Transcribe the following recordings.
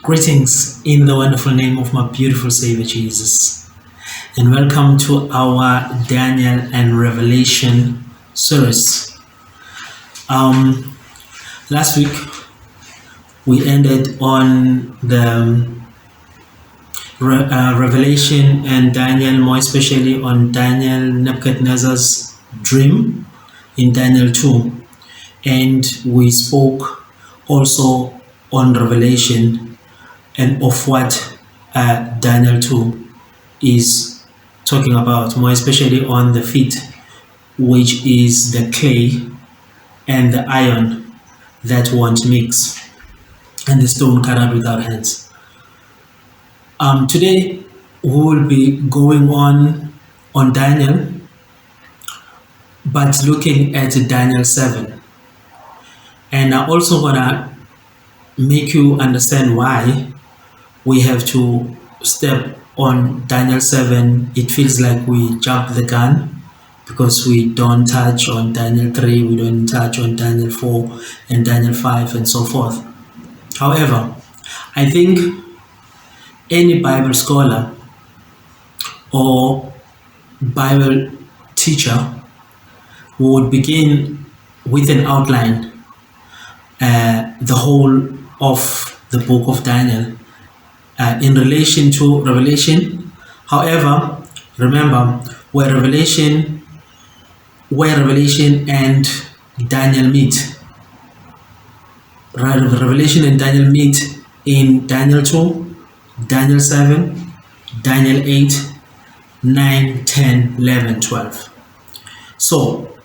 Greetings in the wonderful name of my beautiful Savior Jesus, and welcome to our Daniel and Revelation series. Last week we ended on the Revelation and Daniel, more especially on Daniel Nebuchadnezzar's dream in Daniel 2, and we spoke also on Revelation and of what Daniel 2 is talking about, more especially on the feet, which is the clay and the iron that won't mix, and the stone cut out without hands. Today we will be going on Daniel, but looking at Daniel 7, and I'm also gonna make you understand why we have to step on Daniel 7. It feels like we jump the gun because we don't touch on Daniel 3, we don't touch on Daniel 4 and Daniel 5 and so forth. However, I think any Bible scholar or Bible teacher would begin with an outline, the whole of the book of Daniel in relation to Revelation. However, remember where Revelation and Daniel meet. Revelation and Daniel meet in Daniel 2, Daniel 7, Daniel 8, 9, 10, 11, 12. So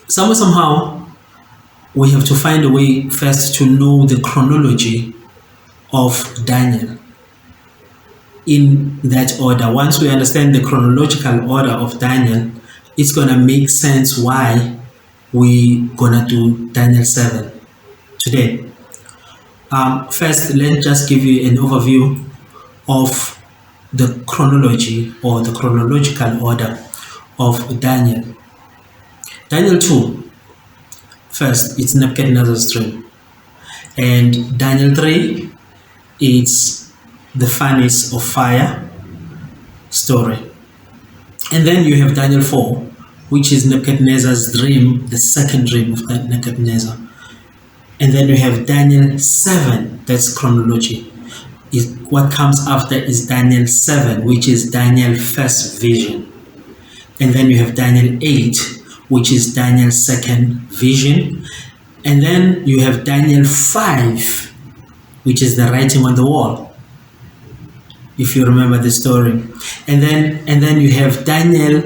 somehow we have to find a way first to know the chronology of Daniel in that order. Once we understand the chronological order of Daniel, it's gonna make sense why we gonna do Daniel 7 today. First, let's just give you an overview of the chronology or the chronological order of Daniel. Daniel 2, first, it's Nebuchadnezzar's dream, and Daniel 3, it's the furnace of fire story. And then you have Daniel 4, which is Nebuchadnezzar's dream, the second dream of Nebuchadnezzar. And then you have Daniel 7, that's chronology. What comes after is Daniel 7, which is Daniel's first vision. And then you have Daniel 8, which is Daniel's second vision. And then you have Daniel 5, which is the writing on the wall, if you remember the story. And then you have Daniel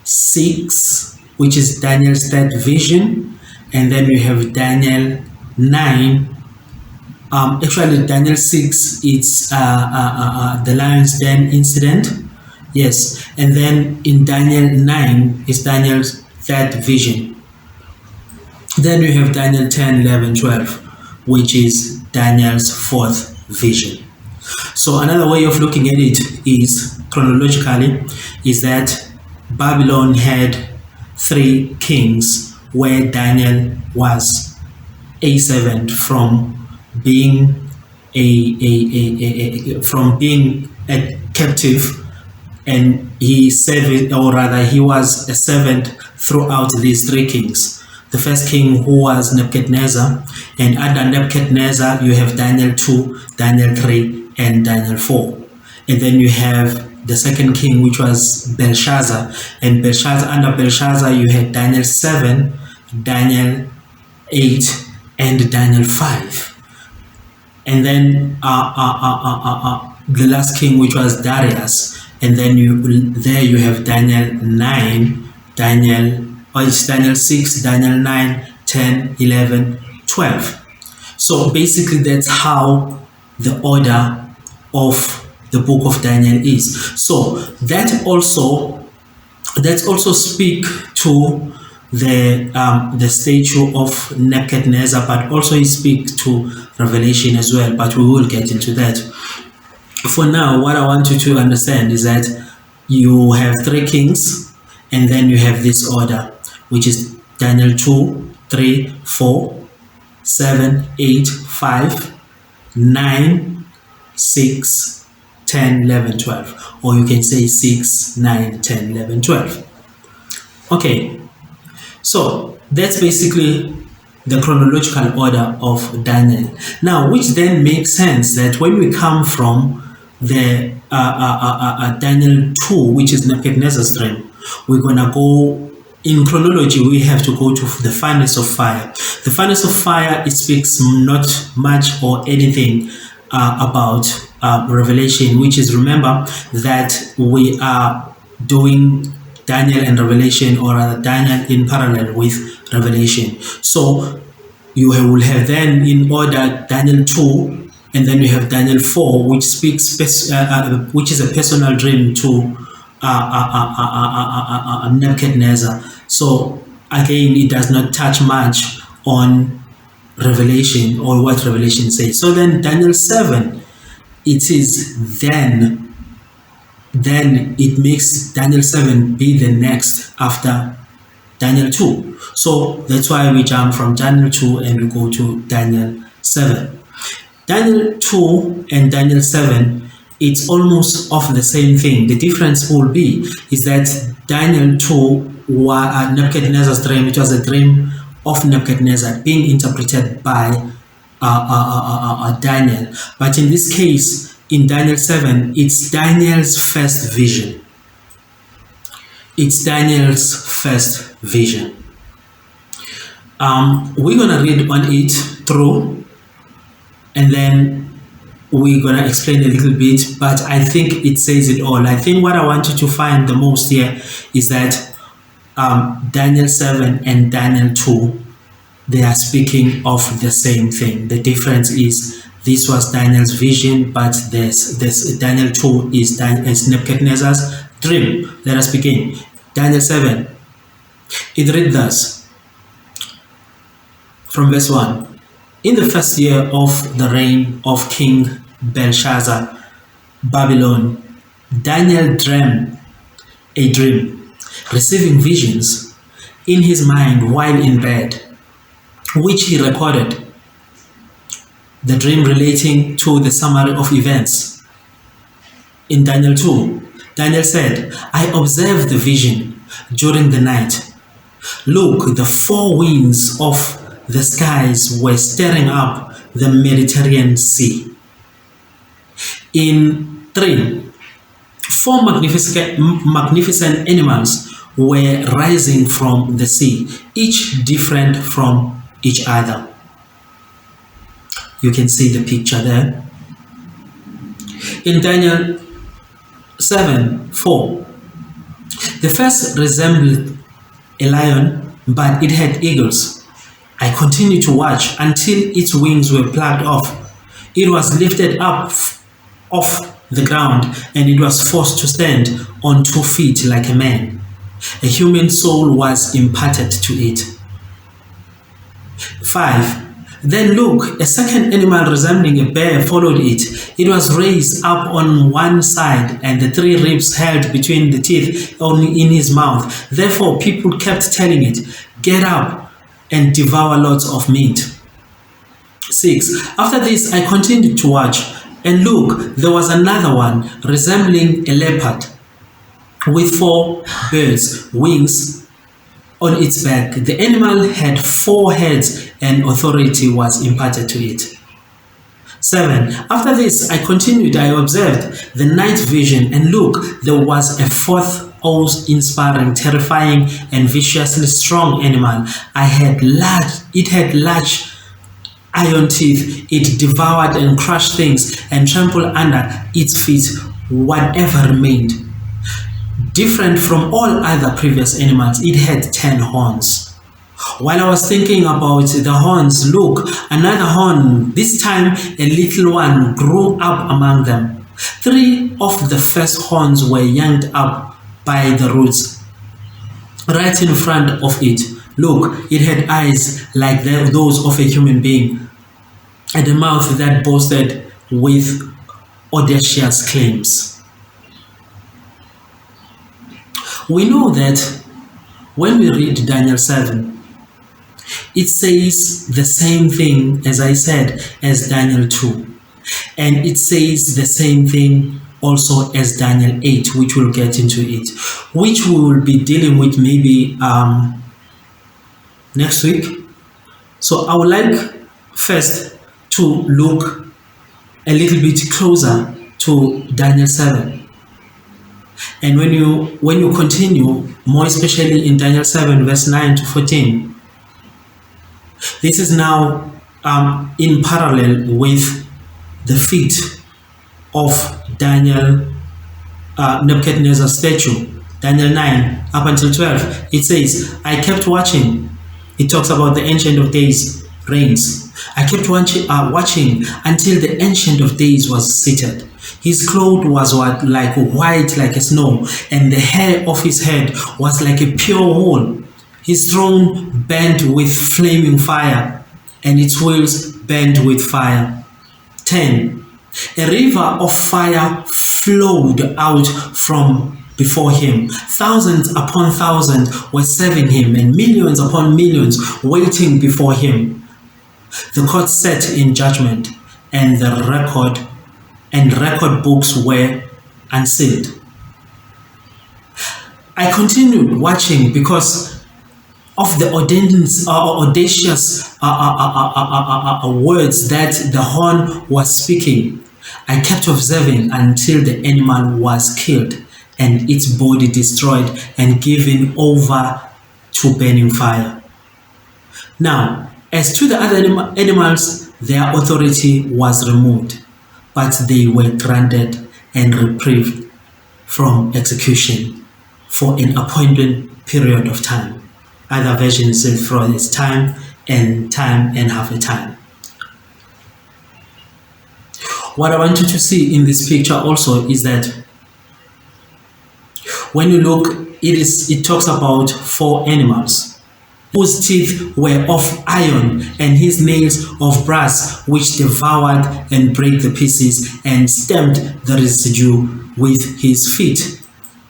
6, which is Daniel's third vision. And then you have Daniel 9. Actually, Daniel 6, it's the lion's den incident. Yes. And then in Daniel 9 is Daniel's third vision. Then you have Daniel 10, 11, 12, which is Daniel's fourth vision. So another way of looking at it is chronologically is that Babylon had 3 kings where Daniel was a servant from being a captive, and he served, or rather he was a servant throughout these 3 kings. The first king, who was Nebuchadnezzar, and under Nebuchadnezzar you have Daniel 2, Daniel 3, and Daniel 4. And then you have the second king, which was Belshazzar, and under Belshazzar you had Daniel 7, Daniel 8, and Daniel 5. And then the last king, which was Darius, and then you have Daniel 9, it's Daniel 6, Daniel 9, 10, 11, 12. So basically that's how the order of the book of Daniel is. So that also speak to the statue of Nebuchadnezzar, but also it speaks to Revelation as well, but we will get into that. For now, what I want you to understand is that you have 3 kings, and then you have this order, which is Daniel 2, 3, 4, 7, 8, 5, 9, 6, 10, 11, 12. Or you can say 6, 9, 10, 11, 12. Okay, so that's basically the chronological order of Daniel. Now, which then makes sense that when we come from the Daniel 2, which is Nebuchadnezzar's dream, we're gonna go in chronology. We have to go to the furnace of fire. The furnace of fire, it speaks not much or anything about Revelation, which is, remember that we are doing Daniel and Revelation, or rather Daniel in parallel with Revelation. So you will have then in order Daniel 2, and then you have Daniel 4, which speaks, which is a personal dream to Nebuchadnezzar. So again, it does not touch much on Revelation or what Revelation says. So then Daniel 7, it is then it makes Daniel 7 be the next after Daniel 2. So that's why we jump from Daniel 2 and we go to Daniel 7. Daniel 2 and Daniel 7, it's almost of the same thing. The difference will be is that Daniel 2 was Nebuchadnezzar's dream. It was a dream of Nebuchadnezzar being interpreted by Daniel. But in this case, in Daniel 7, it's Daniel's first vision. It's Daniel's first vision. We're going to read on it through, and then we're going to explain a little bit, but I think it says it all. I think what I want you to find the most here is that Daniel 7 and Daniel 2, they are speaking of the same thing. The difference is this was Daniel's vision, but this Daniel 2 is Nebuchadnezzar's dream. Let us begin. Daniel 7. It reads thus, from verse 1. In the first year of the reign of King Belshazzar, Babylon, Daniel dreamed a dream, receiving visions in his mind while in bed, which he recorded. The dream relating to the summary of events. In Daniel 2, Daniel said, I observed the vision during the night. Look, the four winds of the skies were stirring up the Mediterranean Sea. In 3, four magnificent animals were rising from the sea, each different from each other. You can see the picture there. In Daniel 7:4, the first resembled a lion, but it had eagles. I continued to watch until its wings were plucked off. It was lifted up off the ground, and it was forced to stand on 2 feet like a man. A human soul was imparted to it. 5. Then look, a second animal resembling a bear followed it. It was raised up on one side, and the 3 ribs held between the teeth only in his mouth. Therefore people kept telling it, get up and devour lots of meat. 6. After this I continued to watch, and look, there was another one resembling a leopard with 4 birds' wings on its back. The animal had 4 heads, and authority was imparted to it. 7. After this I continued, I observed the night vision, and look, there was a 4th awe-inspiring, terrifying, and viciously strong animal. It had large iron teeth. It devoured and crushed things and trampled under its feet whatever remained. Different from all other previous animals, it had 10 horns. While I was thinking about the horns, look, another horn, this time a little one, grew up among them. 3 of the first horns were yanked up by the roots. Right in front of it, look, it had eyes like those of a human being, and a mouth that boasted with audacious claims. We know that when we read Daniel 7, it says the same thing, as I said, as Daniel 2. And it says the same thing also as Daniel 8, which we'll get into it, which we will be dealing with maybe next week. So I would like first to look a little bit closer to Daniel 7. And when you continue, more especially in Daniel 7 verse 9 to 14, this is now in parallel with the feat of Daniel Nebuchadnezzar's statue. Daniel 9 up until 12, it says, I kept watching. It talks about the Ancient of Days reigns. I kept watching until the Ancient of Days was seated. His clothes was like white like a snow, and the hair of his head was like a pure wool. His throne burnt with flaming fire, and its wheels burned with fire. 10. A river of fire flowed out from before him. Thousands upon thousands were serving him, and millions upon millions waiting before him. The court sat in judgment, and the record books were unsealed. I continued watching because of the audacious words that the horn was speaking. I kept observing until the animal was killed and its body destroyed and given over to burning fire. Now, as to the other animals, their authority was removed, but they were granted and reprieved from execution for an appointed period of time. Other versions say for its time and half a time. What I want you to see in this picture also is that when you look, it talks about 4 animals whose teeth were of iron and his nails of brass, which devoured and brake the pieces and stamped the residue with his feet.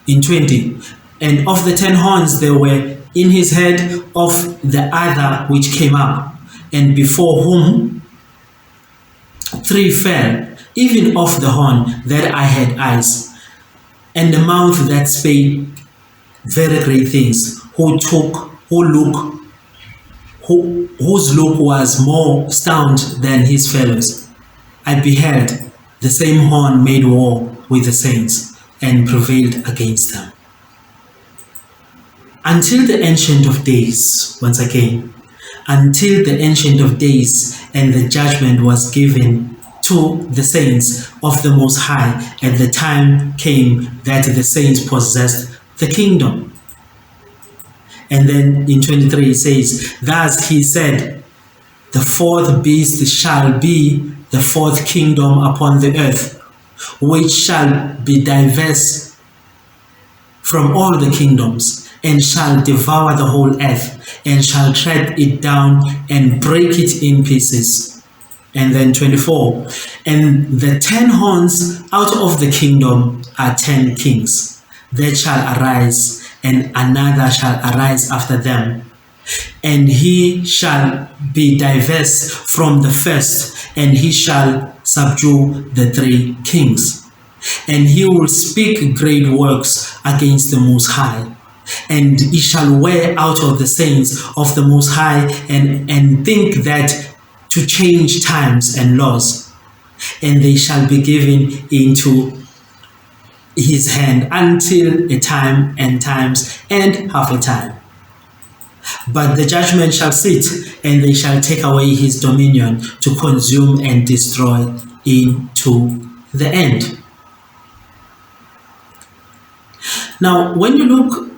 In 20, and of the 10 horns there were in his head of the other which came up, and before whom 3 fell, even of the horn that I had eyes, and the mouth that spake very great things, whose look was more stout than his fellows. I beheld the same horn made war with the saints and prevailed against them. Until the Ancient of Days, once again, until the Ancient of Days and the judgment was given to the saints of the Most High, and the time came that the saints possessed the kingdom. And then in 23 it says, thus he said, the 4th beast shall be the 4th kingdom upon the earth, which shall be diverse from all the kingdoms, and shall devour the whole earth, and shall tread it down and break it in pieces. And then 24, and the 10 horns out of the kingdom are 10 kings that shall arise, and another shall arise after them. And he shall be diverse from the first, and he shall subdue the 3 kings. And he will speak great works against the Most High, and he shall wear out of the saints of the Most High, and think that to change times and laws, and they shall be given into his hand until a time and times and half a time. But the judgment shall sit, and they shall take away his dominion to consume and destroy into the end. Now, when you look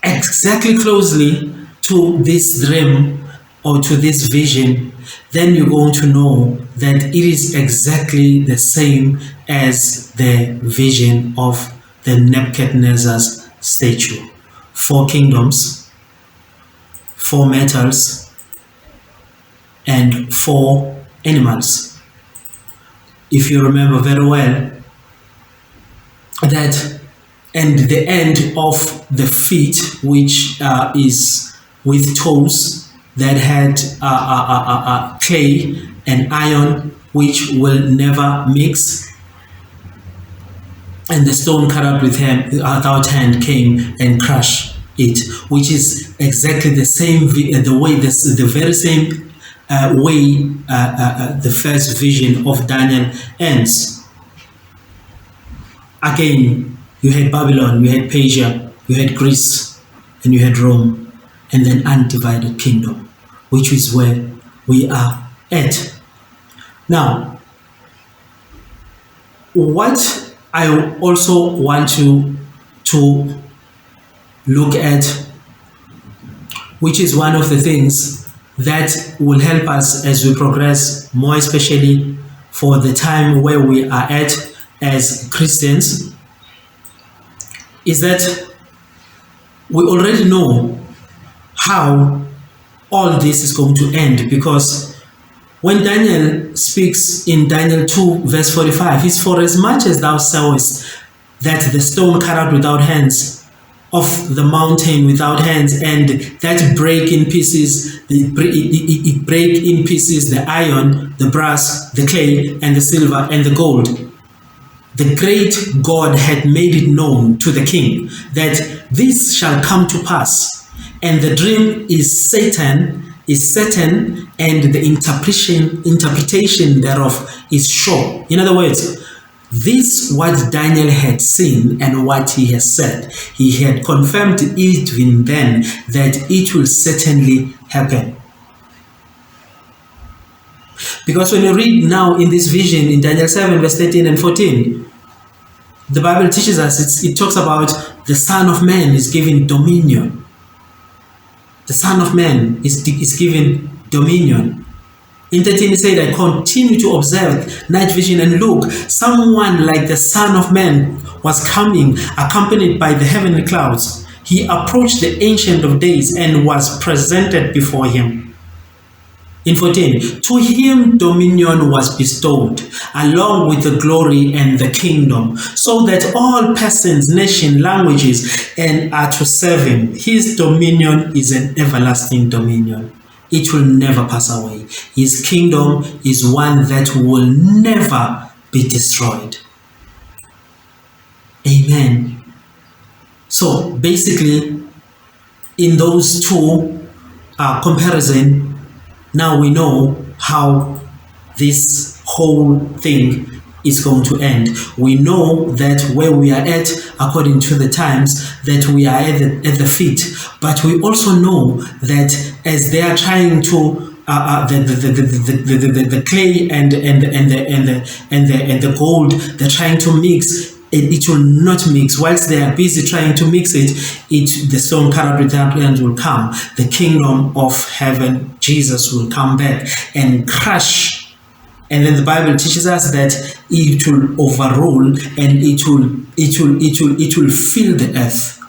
exactly closely to this dream or to this vision, then you're going to know that it is exactly the same as the vision of the Nebuchadnezzar's statue. 4 kingdoms, 4 metals, and 4 animals. If you remember very well, that and the end of the feet, which is with toes that had clay and iron, which will never mix, and the stone cut out without hand came and crushed it, which is exactly the same, the very same way the first vision of Daniel ends. Again, you had Babylon, you had Persia, you had Greece, and you had Rome, and then undivided kingdom, which is where we are at. Now, what I also want to look at, which is one of the things that will help us as we progress, more especially for the time where we are at as Christians, is that we already know how all this is going to end, because when Daniel speaks in Daniel 2 verse 45, it's for as much as thou sawest that the stone cut out without hands of the mountain without hands, and that break in pieces, it break in pieces the iron, the brass, the clay, and the silver, and the gold. The great God had made it known to the king that this shall come to pass, and the dream is certain, and the interpretation thereof is sure. In other words, this what Daniel had seen and what he has said, he had confirmed even then that it will certainly happen. Because when you read now in this vision in Daniel 7 verse 13 and 14, the Bible teaches us, it talks about the Son of Man is given dominion. The Son of Man is given dominion. In 13 it said, I continue to observe night vision, and look, someone like the Son of Man was coming, accompanied by the heavenly clouds. He approached the Ancient of Days and was presented before him. In 14, to him dominion was bestowed, along with the glory and the kingdom, so that all persons, nations, languages, and are to serve him. His dominion is an everlasting dominion. It will never pass away. His kingdom is one that will never be destroyed. Amen. So basically, in those two comparison, now we know how this whole thing is going to end. We know that where we are at, according to the times, that we are at the feet. But we also know that as they are trying to the clay and the gold, they're trying to mix. It will not mix. Whilst they are busy trying to mix it, the stone cut out without hands will come. The kingdom of heaven, Jesus, will come back and crush. And then the Bible teaches us that it will overrule and it will fill the earth.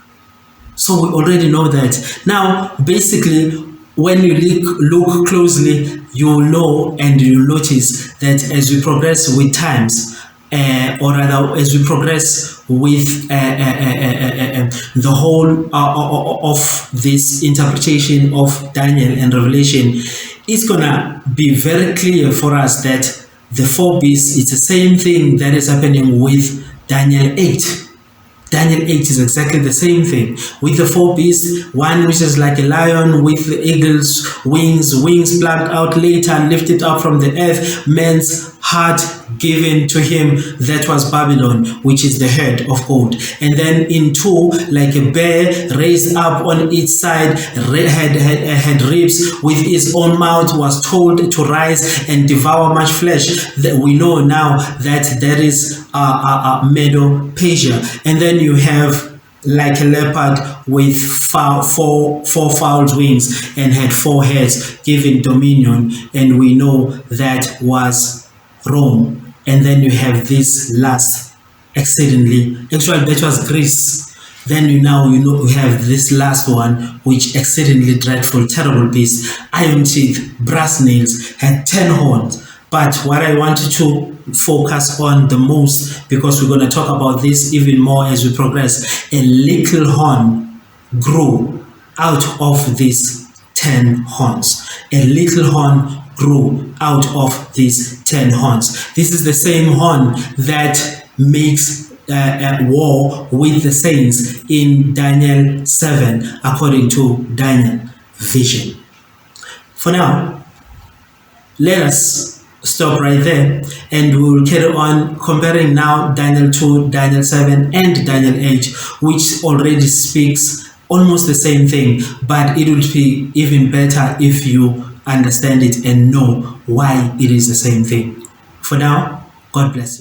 So we already know that. Now, basically, when you look closely, you will know and you'll notice that as we progress with times, or rather as we progress with the whole of this interpretation of Daniel and Revelation, it's gonna be very clear for us that the four beasts, it's the same thing that is happening with Daniel 8. Daniel 8 is exactly the same thing. With the four beasts, one which is like a lion with the eagle's wings plucked out later and lifted up from the earth, man's heart given to him, that was Babylon, which is the head of gold. And then in 2, like a bear raised up on its side, had ribs, with its own mouth was told to rise and devour much flesh. We know now that there is Medo-Persia. And then you have like a leopard with four fowl wings and had 4 heads, given dominion, and we know that was Rome. And then you have this last exceedingly, actually that was Greece. Then you have this last one, which exceedingly dreadful, terrible beast, iron teeth, brass nails, had 10 horns. But what I wanted to focus on the most, because we're going to talk about this even more as we progress, a little horn grew out of these 10 horns. A little horn grew out of these 10 horns. This is the same horn that makes war with the saints in Daniel 7, according to Daniel vision. For now, let us stop right there, and we will carry on comparing now Daniel 2, Daniel 7, and Daniel 8, which already speaks almost the same thing, but it would be even better if you understand it and know why it is the same thing. For now, God bless you.